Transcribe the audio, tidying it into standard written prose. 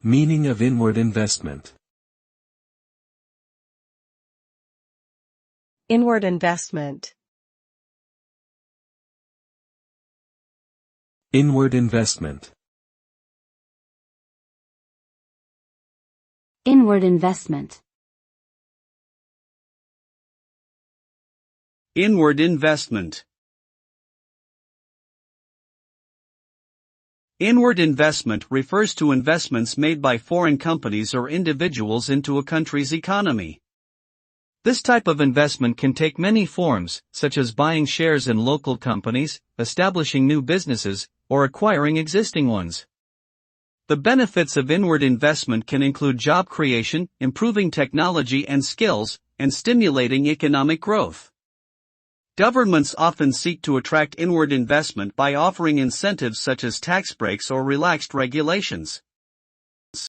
Meaning of inward investment. Inward investment. Inward investment. Inward investment. Inward investment. Inward investment refers to investments made by foreign companies or individuals into a country's economy. This type of investment can take many forms, such as buying shares in local companies, establishing new businesses, or acquiring existing ones. The benefits of inward investment can include job creation, improving technology and skills, and stimulating economic growth. Governments often seek to attract inward investment by offering incentives such as tax breaks or relaxed regulations.